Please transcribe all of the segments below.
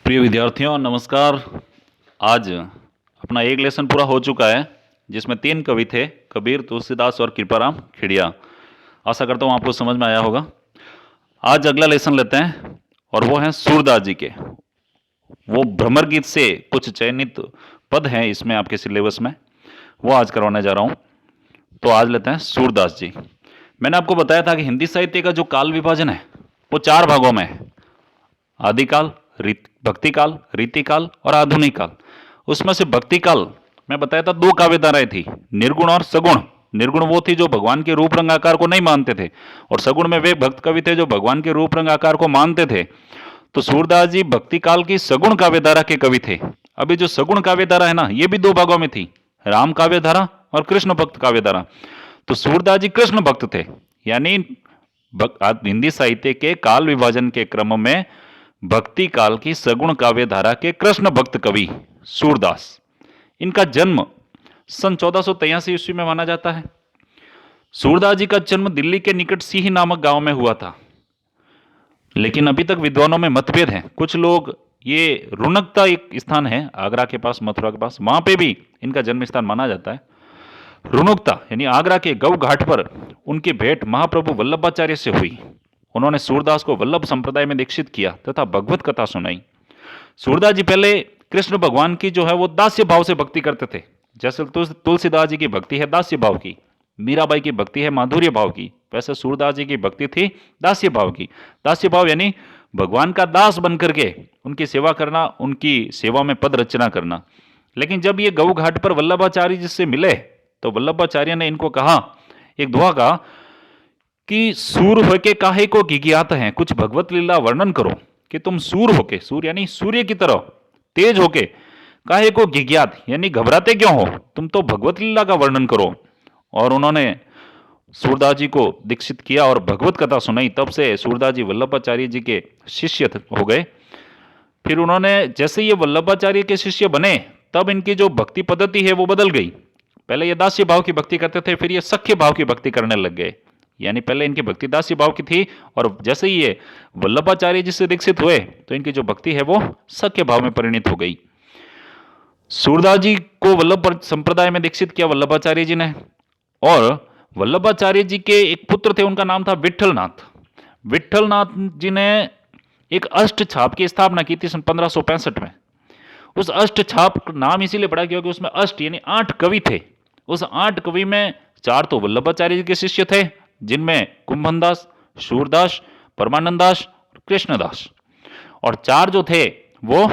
प्रिय विद्यार्थियों नमस्कार। आज अपना एक लेसन पूरा हो चुका है जिसमें 3 कवि थे, कबीर, तुलसीदास और कृपाराम खेड़िया। आशा करता हूँ आपको समझ में आया होगा। आज अगला लेसन लेते हैं और वो है सूरदास जी के। वो भ्रमर गीत से कुछ चयनित पद हैं इसमें आपके सिलेबस में, वो आज करवाने जा रहा हूँ। तो आज लेते हैं सूरदास जी। मैंने आपको बताया था कि हिंदी साहित्य का जो काल विभाजन है वो 4 भागों में है। आदिकाल, भक्ति काल, रीति काल और आधुनिक काल। उसमें से भक्ति काल मैं बताया था 2 काव्यधाराएं थी, निर्गुण और सगुण। निर्गुण वो थी जो भगवान के रूप रंग आकार को नहीं मानते थे, और सगुण में वे भक्त कवि थे जो भगवान के रूप रंग आकार को मानते थे। तो सूरदास जी भक्ति काल की सगुण काव्यधारा के कवि थे। अभी जो सगुण काव्यधारा है ना, ये भी 2 भागों में थी, राम काव्यधारा और कृष्ण भक्त काव्यधारा। तो सूरदास जी कृष्ण भक्त थे, यानी हिंदी साहित्य के काल विभाजन के क्रम में भक्ति काल की सगुण काव्यधारा के कृष्ण भक्त कवि सूरदास। इनका जन्म सन 1483 ईस्वी में माना जाता है। सूरदास जी का जन्म दिल्ली के निकट सीही नामक गांव में हुआ था, लेकिन अभी तक विद्वानों में मतभेद हैं। कुछ लोग ये रुनकता एक स्थान है आगरा के पास, मथुरा के पास, वहां पे भी इनका जन्म स्थान माना जाता है। रुनकता यानी आगरा के गौ घाट पर उनकी भेंट महाप्रभु वल्लभाचार्य से हुई। उन्होंने सूरदास को वल्लभ संप्रदाय में दीक्षित किया तथा भगवत कथा सुनाई। सूरदास जी पहले कृष्ण भगवान की जो है वो दास्य भाव से भक्ति करते थे। जैसे तुलसीदास जी की भक्ति है दास्य भाव की, मीराबाई की भक्ति है माधुर्य भाव की, वैसे सूरदास जी की भक्ति थी दास्य भाव की। दास्य भाव यानी भगवान का दास बनकर के उनकी सेवा करना, उनकी सेवा में पद रचना करना। लेकिन जब ये गौ घाट पर वल्लभाचार्य जी से मिले तो वल्लभाचार्य ने इनको कहा, एक दुआ कहा कि सूर होके काहे को गिगियात हैं, कुछ भगवत लीला वर्णन करो कि तुम सूर होके, सूर यानी सूर्य की तरह तेज होके, काहे को गिगियात यानी घबराते क्यों हो, तुम तो भगवत लीला का वर्णन करो। और उन्होंने सूरदास जी को दीक्षित किया और भगवत कथा सुनाई। तब से सूरदास जी वल्लभाचार्य जी के शिष्य हो गए। फिर उन्होंने जैसे ये वल्लभाचार्य के शिष्य बने तब इनकी जो भक्ति पद्धति है वो बदल गई। पहले ये दास्य भाव की भक्ति करते थे, फिर ये सख्य भाव की भक्ति करने लग गए। यानी पहले इनकी भक्ति दास्य भाव की थी, और जैसे ही ये वल्लभाचार्य जी से दीक्षित हुए तो इनकी जो भक्ति है वो सख्य भाव में परिणित हो गई। सूरदास जी को वल्लभ संप्रदाय में दीक्षित किया वल्लभाचार्य जी ने, और वल्लभाचार्य जी के एक पुत्र थे, उनका नाम था विट्ठलनाथ। विट्ठलनाथ जी ने एक अष्ट छाप की स्थापना की थी सन 1565 में। उस अष्ट छाप नाम इसीलिए पड़ा क्योंकि उसमें अष्ट यानी 8 कवि थे। उस 8 कवि में 4 तो वल्लभाचार्य जी के शिष्य थे, जिनमें कुंभनदास, सूरदास, परमानंदास, कृष्णदास, और 4 जो थे वो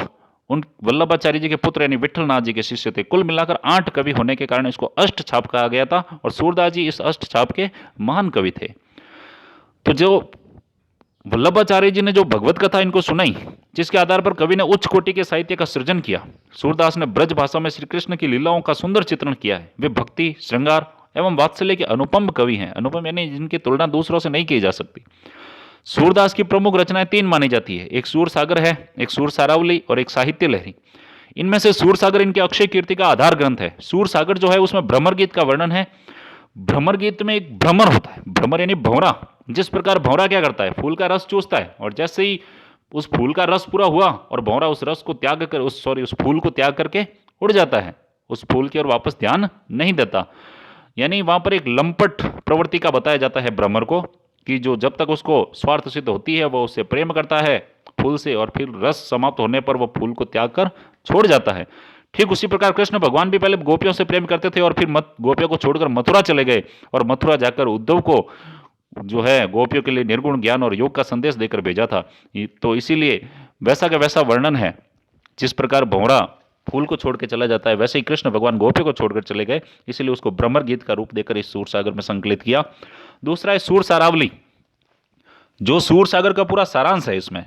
उन वल्लभाचार्य जी के पुत्र यानी विट्ठलनाथ जी के शिष्य थे। कुल मिलाकर 8 कवि होने के कारण इसको अष्ट छाप कहा गया था, और सूरदास जी इस अष्ट छाप के महान कवि थे। तो जो वल्लभाचार्य जी ने जो भगवत कथा इनको सुनाई, जिसके आधार पर कवि ने उच्च कोटि के साहित्य का सृजन किया। सूरदास ने ब्रज भाषा में श्री कृष्ण की लीलाओं का सुंदर चित्रण किया है। वे भक्ति, श्रृंगार एवं वात्सल्य के अनुपम कवि हैं। अनुपम यानी जिनकी तुलना दूसरों से नहीं की जा सकती। सूरदास की प्रमुख रचनाएं 3 मानी जाती है, एक सूर सागर है, एक सूर सारावली और एक साहित्य लहरी। इनमें से सूर सागर इनके अक्षय कीर्ति का आधार ग्रंथ है। सूर सागर जो है उसमें भ्रमर गीत का वर्णन है। भ्रमर गीत में एक भ्रमर होता है, भ्रमर यानी भंवरा। जिस प्रकार भंवरा क्या करता है, फूल का रस चूसता है, और जैसे ही उस फूल का रस पूरा हुआ और भंवरा उस रस को त्याग कर उस फूल को त्याग करके उड़ जाता है, उस फूल की ओर वापस ध्यान नहीं देता। यानी वहां पर एक लंपट प्रवृत्ति का बताया जाता है भ्रमर को, कि जो जब तक उसको स्वार्थ सिद्ध होती है वो उससे प्रेम करता है फूल से, और फिर रस समाप्त होने पर वो फूल को त्याग कर छोड़ जाता है। ठीक उसी प्रकार कृष्ण भगवान भी पहले गोपियों से प्रेम करते थे और फिर गोपियों को छोड़कर मथुरा चले गए, और मथुरा जाकर उद्धव को जो है गोपियों के लिए निर्गुण ज्ञान और योग का संदेश देकर भेजा था। तो इसीलिए वैसा का वैसा वर्णन है। जिस प्रकार भंवरा फूल को छोड़ के चला जाता है, वैसे ही कृष्ण भगवान गोपियों को छोड़कर चले गए, इसलिए उसको भ्रमर गीत का रूप देकर इस सूर सागर में संकलित किया। दूसरा है सूर सारावली, जो सूर सागर का पूरा सारांश है इसमें।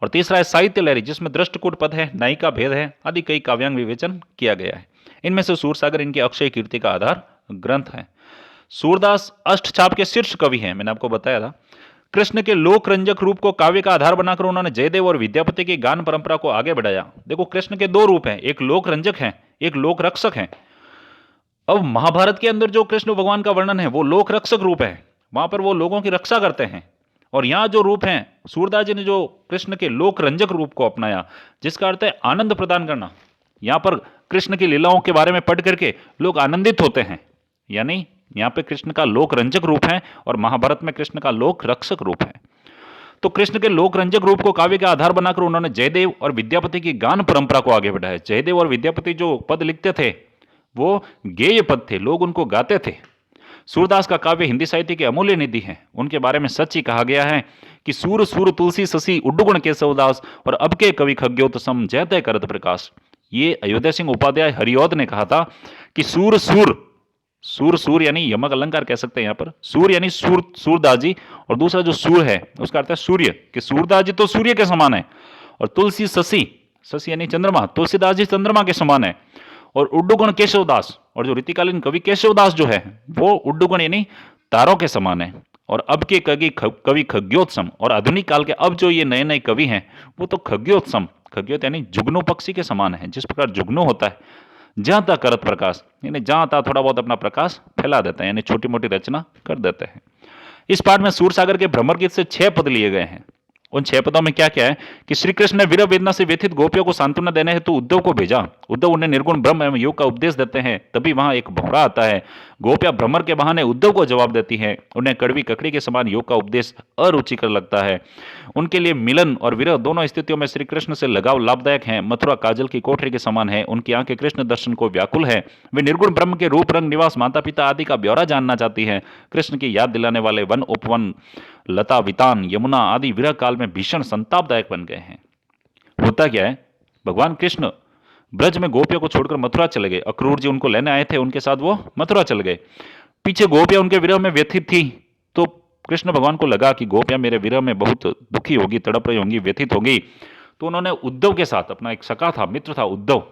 और तीसरा है साहित्य लहरी, जिसमें दृष्टकूट पद है, नायिका भेद है आदि कई काव्यांग विवेचन किया गया है। इनमें से सूर सागर इनके अक्षय कीर्ति का आधार ग्रंथ है। सूरदास अष्टछाप के शीर्ष कवि हैं, मैंने आपको बताया था। कृष्ण के लोक रंजक रूप को काव्य का आधार बनाकर उन्होंने जयदेव और विद्यापति की गान परंपरा को आगे बढ़ाया। देखो कृष्ण के 2 रूप हैं, एक लोक रंजक है, एक लोक रक्षक है। अब महाभारत के अंदर जो कृष्ण भगवान का वर्णन है वो लोक रक्षक रूप है, वहां पर वो लोगों की रक्षा करते हैं, और यहाँ जो रूप है, सूरदास जी ने जो कृष्ण के लोक रंजक रूप को अपनाया, जिसका अर्थ है आनंद प्रदान करना। यहाँ पर कृष्ण की लीलाओं के बारे में पढ़ करके लोग आनंदित होते हैं, यानी यहाँ पे कृष्ण का लोक रंजक रूप है और महाभारत में कृष्ण का लोक रक्षक रूप है। तो कृष्ण के लोक रंजक रूप को काव्य का आधार बनाकर उन्होंने जयदेव और विद्यापति की गान परंपरा को आगे बढ़ाया। जयदेव और विद्यापति जो पद लिखते थे वो गेय पद थे, लोग उनको गाते थे। सूरदास का काव्य हिंदी साहित्य की अमूल्य निधि है। उनके बारे में सच ही कहा गया है कि सूर सूर तुलसी ससी उड्डुगुण केशवदास और अब के कवि खग्योत सम जयते करत प्रकाश। ये अयोध्या सिंह उपाध्याय हरिऔध ने कहा था कि सूर सूर, सूर सूर यानी यमक अलंकार कह सकते हैं यहाँ पर, सूर यानी सूरदास जी, और दूसरा जो सूर है उसका अर्थ है सूर्य, कि सूरदास जी तो सूर्य के समान है। और तुलसी ससी, ससी यानी चंद्रमा, तुलसीदास जी चंद्रमा के समान है। और उड्डुगुण केशवदास, और जो रीतिकालीन कवि केशवदास जो है वो उड्डुगुण यानी तारों के समान है। और अब के कवि खग्योत्सम, और आधुनिक काल के अब जो ये नए नए कवि हैं वो तो खग्योत्सम, खग्योत यानी जुगनू पक्षी के समान है। जिस प्रकार जुगनू होता है, जहां तक करत प्रकाश, यानी जहां तक थोड़ा बहुत अपना प्रकाश फैला देता है, यानी छोटी मोटी रचना कर देते हैं। इस पाठ में सूरसागर के भ्रमर गीत से 6 पद लिए गए हैं। उन 6 पदों में क्या क्या है कि श्री कृष्ण ने विरह वेदना से व्यथित गोपियों को सांत्वना देने हेतु उद्धव को भेजा। उद्धव उन्हें निर्गुण ब्रह्म एवं योग का उपदेश देते हैं। तभी वहां एक भौरा आता है। गोपियां भ्रमर के बहाने उद्धव को जवाब देती हैं। उन्हें कड़वी ककड़ी के समान योग का उपदेश अरुचिकर लगता है। उनके लिए मिलन और विरह दोनों स्थितियों में श्री कृष्ण से लगाव लाभदायक है। मथुरा काजल की कोठरी के समान है। उनकी आंखें कृष्ण दर्शन को व्याकुल है। वे निर्गुण ब्रह्म के रूप, रंग, निवास, माता पिता आदि का ब्यौरा जानना चाहती है। कृष्ण की याद दिलाने वाले वन उपवन, लता वितान, यमुना आदि विरह काल में भीषण संतापदायक बन गए हैं। होता क्या है, भगवान कृष्ण ब्रज में गोपियों को छोड़कर मथुरा चले गए। अक्रूर जी उनको लेने आए थे, उनके साथ वो मथुरा चले गए। पीछे गोपियां उनके विरह में व्यथित थी, तो कृष्ण भगवान को लगा कि गोपियां मेरे विरह में बहुत दुखी होगी, तड़प रही होंगी, व्यथित होंगी। तो उन्होंने उद्धव के साथ, अपना एक सखा था, मित्र था उद्धव,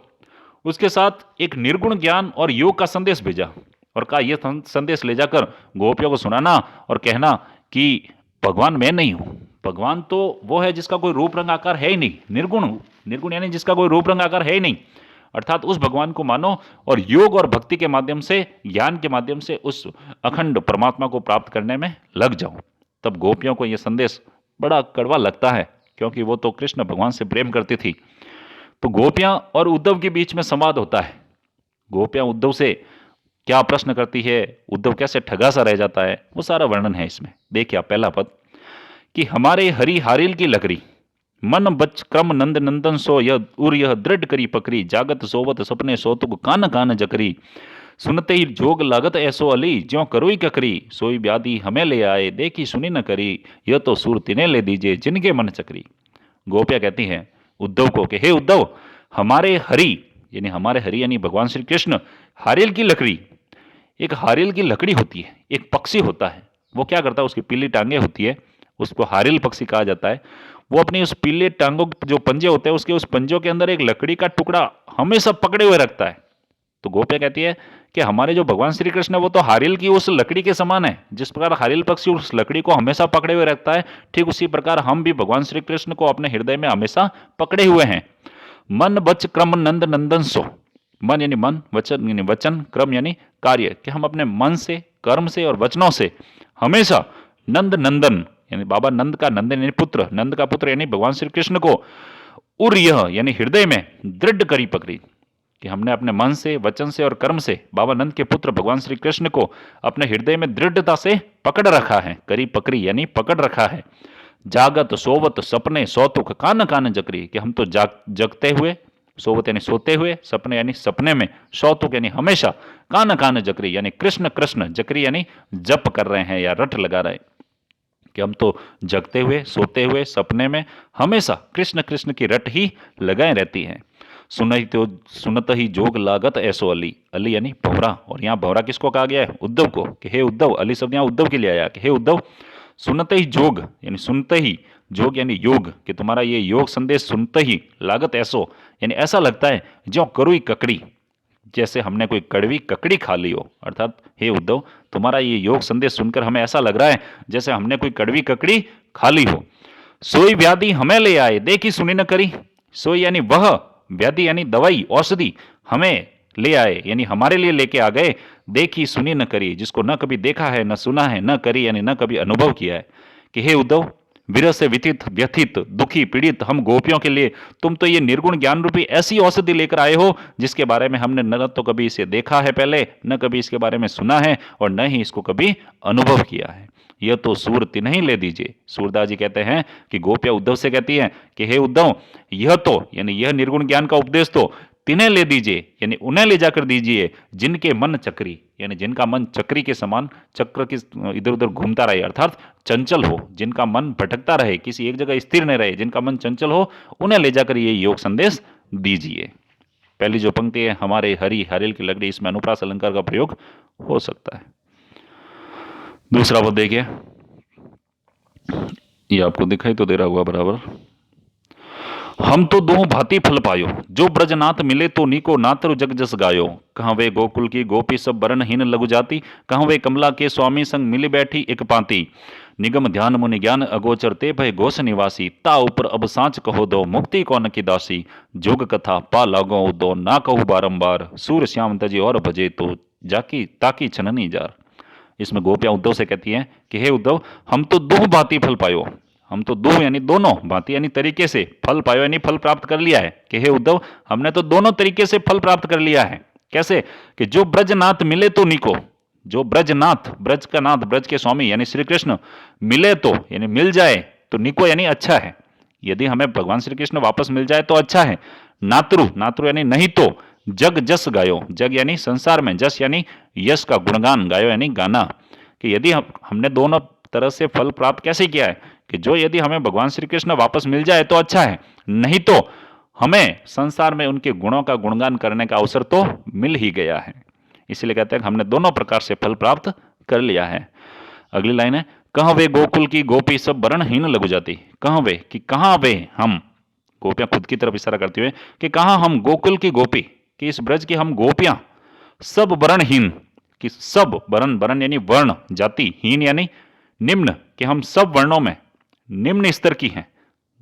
उसके साथ एक निर्गुण ज्ञान और योग का संदेश भेजा और कहा यह संदेश ले जाकर गोपियों को सुनाना और कहना कि भगवान मैं नहीं हूं, भगवान तो वो है जिसका कोई रूप रंग आकार है ही नहीं, निर्गुण हूं। निर्गुण यानी जिसका कोई रूप रंग आकार है ही नहीं, अर्थात उस भगवान को मानो और योग और भक्ति के माध्यम से, ज्ञान के माध्यम से उस अखंड परमात्मा को प्राप्त करने में लग जाओ। तब गोपियों को यह संदेश बड़ा कड़वा लगता है, क्योंकि वो तो कृष्ण भगवान से प्रेम करती थी। तो गोपियां और उद्धव के बीच में संवाद होता है। गोपियां उद्धव से क्या प्रश्न करती है, उद्धव कैसे ठगा सा रह जाता है, वो सारा वर्णन है इसमें। देखिए आप पहला पद कि हमारे हरि हारिल की लकड़ी, मन बच क्रम नंद नंदन सो यह उर यह दृढ़ करी पकड़ी, जागत सोवत सपने सोतुक कान कान जकरी, सुनते ही जोग लागत ऐसो अली, ज्यों करोई ककरी, सोई ब्याधि हमें ले आए, देखी सुनी न करी, यह तो सुर तिने ले दीजिए जिनके मन चकरी। गोपियां कहती हैं उद्धव को कि हे उद्धव, हमारे हरि यानी भगवान श्री कृष्ण हारिल की लकड़ी, एक हारिल की लकड़ी होती है, एक पक्षी होता है, वो क्या करता है, उसकी पीली टांगे होती है, उसको हारिल पक्षी कहा जाता है। वो अपनी उस पीले टांगों जो पंजे होते हैं, उसके उस पंजों के अंदर एक लकड़ी का टुकड़ा हमेशा पकड़े हुए रखता है। तो गोपियां कहती है कि हमारे जो भगवान श्री कृष्ण है वो तो हारिल की उस लकड़ी के समान है। जिस प्रकार हारिल पक्षी उस लकड़ी को हमेशा पकड़े हुए रखता है, ठीक उसी प्रकार हम भी भगवान श्री कृष्ण को अपने हृदय में हमेशा पकड़े हुए हैं। मन बच क्रम नंद नंदन सो, मन यानी मन, वचन यानी वचन, क्रम यानी कार्य, कि हम अपने मन से, कर्म से और वचनों से हमेशा नंद नंदन यानी बाबा नंद का नंदन यानी पुत्र, नंद का पुत्र यानी भगवान श्री कृष्ण को उर यह यानी हृदय में दृढ़ करी पकड़ी, कि हमने अपने मन से, वचन से और कर्म से बाबा नंद के पुत्र भगवान श्री कृष्ण को अपने हृदय में दृढ़ता से पकड़ रखा है। करी पकड़ी यानी पकड़ रखा है। जागत सोवत सपने सौतुक कान कान जकरी, कि हम तो जगते हुए, सोवत यानी सोते हुए, सपने यानी सपने में, सौतुक यानी हमेशा, कान कान जकरी यानी कृष्ण कृष्ण, जकरी यानी जप कर रहे हैं या रट लगा रहे हैं, कि हम तो जगते हुए, सोते हुए, सपने में हमेशा कृष्ण कृष्ण की रट ही लगाए रहती है। सुनत ही जोग लागत ऐसो अली, अली यानी भंवरा, और यहाँ भंवरा किसको कहा गया है, उद्धव को, कि हे उद्धव, अली शब्द यहाँ उद्धव के लिए आया, कि हे उद्धव, सुनते ही जोग यानी सुनते ही, जोग यानी योग, कि तुम्हारा ये योग संदेश सुनते ही, लागत ऐसो यानी ऐसा लगता है, ज्यों करुई ककड़ी, जैसे हमने कोई कड़वी ककड़ी खा ली हो। अर्थात हे उद्धव, तुम्हारा ये योग संदेश सुनकर हमें ऐसा लग रहा है जैसे हमने कोई कड़वी ककड़ी खा ली हो। सोई व्याधि हमें ले आए, देखी सुनी न करी, सोई यानी वह, व्याधि यानी दवाई, औषधि, हमें ले आए यानी हमारे लिए लेके आ गए, देखी सुनी न करी, जिसको न कभी देखा है, न सुना है, न करी यानी न कभी अनुभव किया है, कि हे उद्धव, विरह से व्यथित व्यथित दुखी पीड़ित हम गोपियों के लिए तुम तो ये निर्गुण ज्ञान रूपी ऐसी औषधि लेकर आए हो जिसके बारे में हमने न तो कभी इसे देखा है पहले, न कभी इसके बारे में सुना है और न ही इसको कभी अनुभव किया है। यह तो सूर तिन्हीं ले दीजिए। सूरदास जी कहते हैं कि गोपियां उद्धव से कहती हैं कि हे उद्धव, यह तो यानी यह निर्गुण ज्ञान का उपदेश तो तिन्हें ले दीजिए, यानी उन्हें ले जाकर दीजिए जिनके मन चक्री, यानी जिनका मन चक्री के समान चक्र की इधर उधर घूमता रहे, अर्थात चंचल हो, जिनका मन भटकता रहे, किसी एक जगह स्थिर न रहे, जिनका मन चंचल हो, उन्हें ले जाकर ये योग संदेश दीजिए। पहली जो पंक्ति है, हमारे हरि हरिल की लकड़ी, इसमें अनुप्रास अलंकार का प्रयोग हो सकता है। दूसरा पद देखिए, ये आपको दिखाई तो दे रहा होगा बराबर। हम तो दो भांति फल पायो, जो ब्रजनाथ मिले तो नीको नातर जग जस गायो। कहाँ वे गोकुल की गोपी सब बरनहीन लघु जाति, कहाँ वे कमला के स्वामी संग मिली बैठी एक पांति। निगम ध्यान मुनि ज्ञान अगोचर ते भय घोष निवासी, ता ऊपर अब सांच कहो दो मुक्ति कौन की दासी। जोग कथा पा लागो दो ना कहू बारंबार, सूर श्याम तजे और भजे तो जाकी ताकी छननी जार। इसमें गोपियां उद्धव से कहती हैं कि हे उद्धव, हम तो दो भांति फल पायो, हम तो दो यानी दोनों, भांति यानी तरीके से, फल पायो यानी फल प्राप्त कर लिया है, कि हे उद्धव, हमने तो दोनों तरीके से फल प्राप्त कर लिया है। कैसे? कि जो ब्रजनाथ मिले तो निको, जो ब्रजनाथ, ब्रज का नाथ, ब्रज के स्वामी यानी श्री कृष्ण मिले तो यानी मिल जाए तो निको यानी अच्छा है, यदि हमें भगवान श्री कृष्ण वापस मिल जाए तो अच्छा है। नात्रु, नात्रु यानी नहीं तो जग जस गायो, जग यानी संसार में, जस यानी यश का गुणगान, गायो यानी गाना, कि यदि हमने दोनों तरह से फल प्राप्त कैसे किया है, कि जो यदि हमें भगवान श्री कृष्ण वापस मिल जाए तो अच्छा है, नहीं तो हमें संसार में उनके गुणों का गुणगान करने का अवसर तो मिल ही गया है। इसलिए कहते हैं कि हमने दोनों प्रकार से फल प्राप्त कर लिया है। अगली लाइन है, कहाँ वे गोकुल की गोपी सब बरणहीन लघु जाति। कहाँ वे, कि कहाँ वे हम, गोपियां खुद की तरफ इशारा करते हुए कि कहाँ हम गोकुल की गोपी, कि इस ब्रज की हम गोपियां सब वर्णहीन, कि सब वर्ण, वर्ण यानी वर्ण, जाति, हीन यानी निम्न, कि हम सब वर्णों में निम्न स्तर की हैं।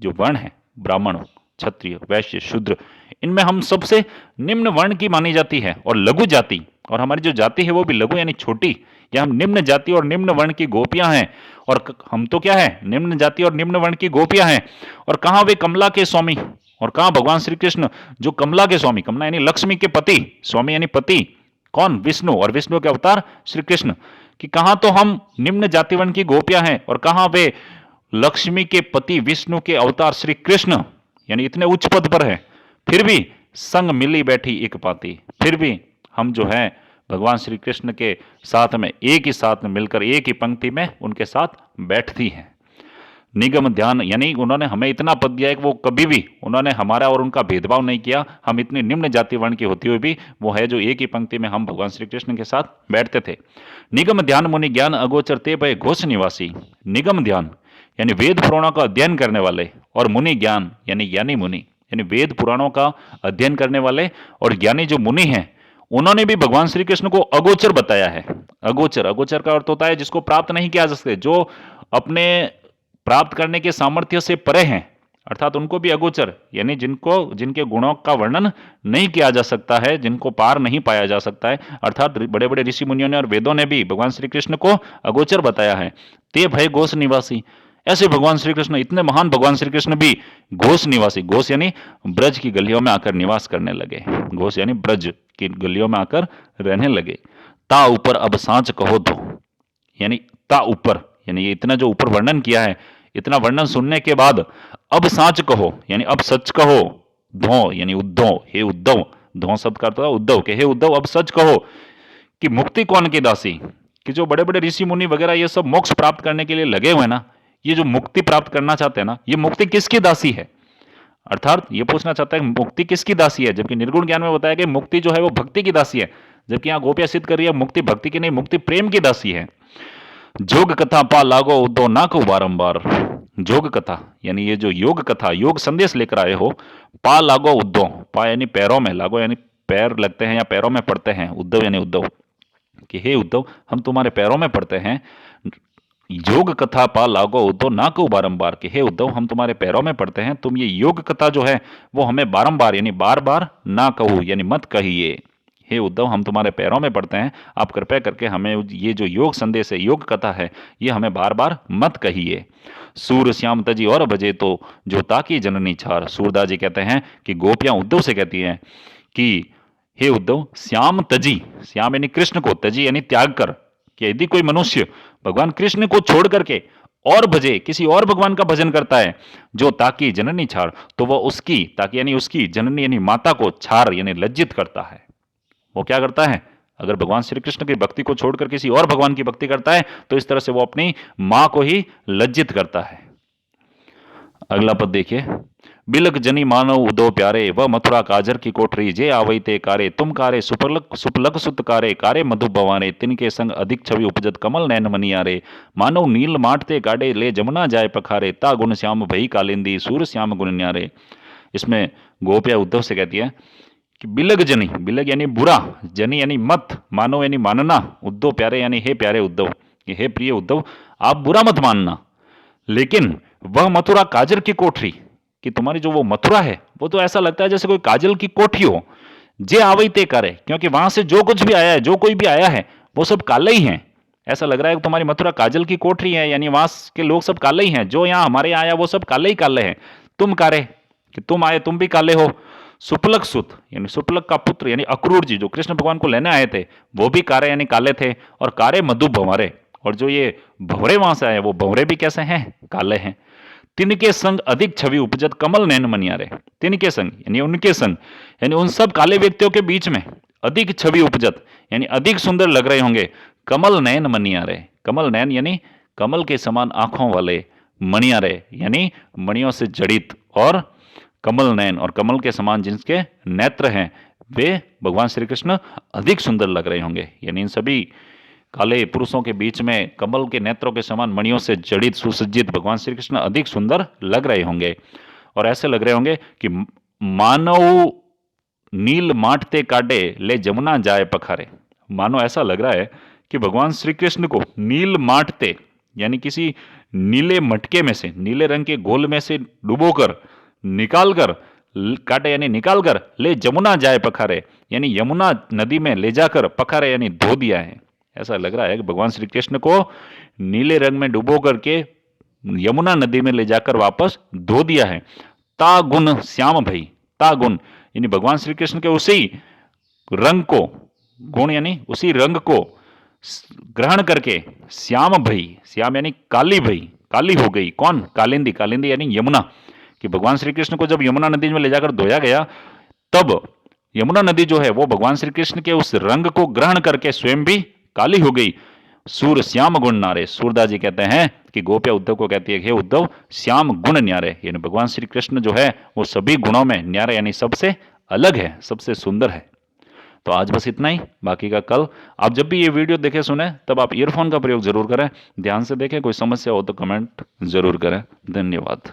जो वर्ण है, ब्राह्मण, क्षत्रिय, वैश्य, शूद्र, इनमें हम सबसे निम्न वर्ण की मानी जाती है, और लघु जाति, और हमारी जो जाति है वो भी लघु यानी छोटी, या हम निम्न जाति और निम्न वर्ण की गोपियां हैं। और हम तो क्या है, निम्न जाति और निम्न वर्ण की गोपियां हैं। और कहाँ वे कमला के स्वामी, और कहाँ भगवान श्री कृष्ण जो कमला के स्वामी, कमला यानी लक्ष्मी के पति, स्वामी यानी पति, कौन? विष्णु, और विष्णु के अवतार श्री कृष्ण, कि कहाँ तो हम निम्न जाति वर्ण की गोपियां हैं, और कहाँ वे लक्ष्मी के पति विष्णु के अवतार श्री कृष्ण यानी इतने उच्च पद पर है, फिर भी संग मिली बैठी एक पाती, फिर भी हम जो है भगवान श्री कृष्ण के साथ में एक ही साथ में मिलकर एक ही पंक्ति में उनके साथ बैठती हैं। निगम ध्यान यानी उन्होंने हमें इतना पद दिया है कि वो कभी भी उन्होंने हमारा और उनका भेदभाव नहीं किया। हम इतनी निम्न जाति वर्ण की होती हुई भी वो है जो एक ही पंक्ति में हम भगवान श्री कृष्ण के साथ बैठते थे। निगम ध्यान मुनि ज्ञान अगोचर ते भय घोष निवासी। निगम ध्यान यानी वेद पुराणों का अध्ययन करने वाले, और मुनि ज्ञान यानी ज्ञानी मुनि, यानी वेद पुराणों का अध्ययन करने वाले और ज्ञानी जो मुनि हैं, उन्होंने भी भगवान श्री कृष्ण को अगोचर बताया है। अगोचर, अगोचर का अर्थ होता है जिसको प्राप्त नहीं किया जा सकते, जो अपने प्राप्त करने के सामर्थ्य से परे हैं, अर्थात उनको भी अगोचर यानी जिनको, जिनके गुणों का वर्णन नहीं किया जा सकता है, जिनको पार नहीं पाया जा सकता है, अर्थात बड़े बड़े ऋषि मुनियों ने और वेदों ने भी भगवान श्री कृष्ण को अगोचर बताया है। ते भय घोष निवासी, ऐसे भगवान श्री कृष्ण, इतने महान भगवान श्री कृष्ण भी घोष निवासी, घोष यानी ब्रज की गलियों में आकर निवास करने लगे, घोष यानी ब्रज की गलियों में आकर रहने लगे। ता ऊपर अब सांच कहो दो, यानी ता ऊपर यानी ये इतना जो ऊपर वर्णन किया है, इतना वर्णन सुनने के बाद अब सांच कहो यानी अब सच कहो, धो यानी उद्धव, हे उद्धव, धो शब्द का अर्थ होता है उद्धव, के हे उद्धव अब सच कहो कि मुक्ति कौन की दासी, कि जो बड़े बड़े ऋषि मुनि वगैरह ये सब मोक्ष प्राप्त करने के लिए लगे हुए ना, ये जो मुक्ति प्राप्त करना चाहते हैं ना, ये मुक्ति किसकी दासी है, अर्थात ये पूछना चाहता है मुक्ति किसकी दासी है, जबकि निर्गुण ज्ञान में बताया कि मुक्ति जो है वो भक्ति की दासी है, जबकि यहाँ गोपियां सिद्ध कर रही है मुक्ति भक्ति की नहीं, मुक्ति प्रेम की दासी है। जोग कथा पा लागो उद्धव ना को बारंबार, जोग कथा यानी ये जो योग कथा, योग संदेश लेकर आए हो, पा लागो उद्धव, पा यानी पैरों में, लागो यानी पैर लगते हैं या पैरों में पड़ते हैं, उद्धव यानी उद्धव, कि हे उद्धव हम तुम्हारे पैरों में पड़ते हैं। योग कथा पा लागो उद्धव ना को बारंबार, कि हे उद्धव हम तुम्हारे पैरों में पड़ते हैं, तुम ये योग कथा जो है वो हमें बारंबार यानी बार बार ना कहो यानी मत कहिए। हे उद्धव, हम तुम्हारे पैरों में पड़ते हैं, आप कृपया करके हमें ये जो योग संदेश है, योग कथा है, ये हमें बार बार मत कहिए। सूर श्याम तजी और भजे तो जो ताकी जननी छार। सूरदास जी कहते हैं कि गोपियां उद्धव से कहती हैं कि हे उद्धव, श्याम तजी, श्याम यानी कृष्ण को, तजी यानी त्याग कर, कि यदि कोई मनुष्य भगवान कृष्ण को छोड़ करके और भजे, किसी और भगवान का भजन करता है, जो ताकि जननी छाड़, तो वह उसकी, ताकि यानी उसकी, जननी यानी माता को, छाड़ यानी लज्जित करता है। वो क्या करता है? अगर भगवान श्री कृष्ण की भक्ति को छोड़कर किसी और भगवान की भक्ति करता है तो इस तरह से वो अपनी मां को ही लज्जित करता है। अगला पद देखिए, बिलक जनी मानव उदो प्यारे, वह मथुरा काजर की कोठरी, जे आवई ते कारे, तुम कारे सुपलक सुपलक सुत कारे, कारे मधु भवारे, तिनके संग अधिक छवि उपजत कमल नैन मनियारे, मानव नील माटते काडे, ले जमुना जाय पखारे, ता गुण श्याम भई कालिंदी, सूर श्याम गुण न्यारे। इसमें गोपिया उद्धव से कहती है कि बिलग जनी, बिलग यानी बुरा, जनी यानी मत, मानो यानी मानना, उद्धव प्यारे यानी हे प्यारे उद्धव, कि हे प्रिय उद्धव, आप बुरा मत मानना, लेकिन वह मथुरा काजल की कोठरी, कि तुम्हारी जो वो मथुरा है वो तो ऐसा लगता है जैसे कोई काजल की कोठी हो। जे आवई ते करे, क्योंकि वहां से जो कुछ भी आया है, जो कोई भी आया है, वो सब काले ही हैं। ऐसा लग रहा है कि तुम्हारी मथुरा काजल की कोठरी है, यानी वहां के लोग सब काले ही हैं, जो यहाँ हमारे यहाँ आया वो सब काले ही काले हैं। तुम कारे, कि तुम आए तुम भी काले हो। सुपलक सुत यानी सुपलक का पुत्र यानी अक्रूर जी, जो कृष्ण भगवान को लेने आए थे, वो भी कारे यानी काले थे, और कारे मधु भंवरे, और जो ये भंवरे वहां से आए वो भंवरे भी कैसे हैं? काले हैं। तिनके संग अधिक छवि उपजत कमल नैन मनियारे, तिनके संग यानी उनके संग, यानी उन सब काले व्यक्तियों के बीच में अधिक छवि उपजत यानी अधिक सुंदर लग रहे होंगे कमल नैन मनियारे। कमल नैन यानी कमल के समान आंखों वाले, मणियारे यानी मणियों से जड़ित, और कमल नयन और कमल के समान जिनके नेत्र हैं, वे भगवान श्री कृष्ण अधिक सुंदर लग रहे होंगे। यानी इन सभी काले पुरुषों के बीच में कमल के नेत्रों के समान मणियों से जड़ित सुसज्जित भगवान श्री कृष्ण अधिक सुंदर लग रहे होंगे, और ऐसे लग रहे होंगे कि मानव नील माटते काटे, ले जमुना जाए पखारे। मानो ऐसा लग रहा है कि भगवान श्री कृष्ण को नील माटते यानी किसी नीले मटके में से, नीले रंग के घोल में से डुबोकर, निकालकर, काटे यानी निकालकर, ले जमुना जाए पखारे यानी यमुना नदी में ले जाकर, पखारे यानी धो दिया है। ऐसा लग रहा है कि भगवान श्री कृष्ण को नीले रंग में डुबो करके यमुना नदी में ले जाकर वापस धो दिया है। ता गुण श्याम भई, ता गुण यानी भगवान श्री कृष्ण के उसी रंग को, गुण यानी उसी रंग को ग्रहण करके श्याम भई, श्याम यानी काली भई, काली हो गई। कौन? कालिंदी, कालिंदी यानी यमुना, कि भगवान श्री कृष्ण को जब यमुना नदी में ले जाकर धोया गया, तब यमुना नदी जो है वो भगवान श्री कृष्ण के उस रंग को ग्रहण करके स्वयं भी काली हो गई। सूर श्याम गुण नारे, सूरदास जी कहते हैं कि गोपिया उद्धव को कहती है, हे उद्धव, श्याम गुण न्यारे, यानी भगवान श्री कृष्ण जो है वो सभी गुणों में न्यारे यानी सबसे अलग है, सबसे सुंदर है। तो आज बस इतना ही, बाकी का कल। आप जब भी ये वीडियो देखे सुने तब आप ईयरफोन का प्रयोग जरूर करें, ध्यान से देखें, कोई समस्या हो तो कमेंट जरूर करें। धन्यवाद।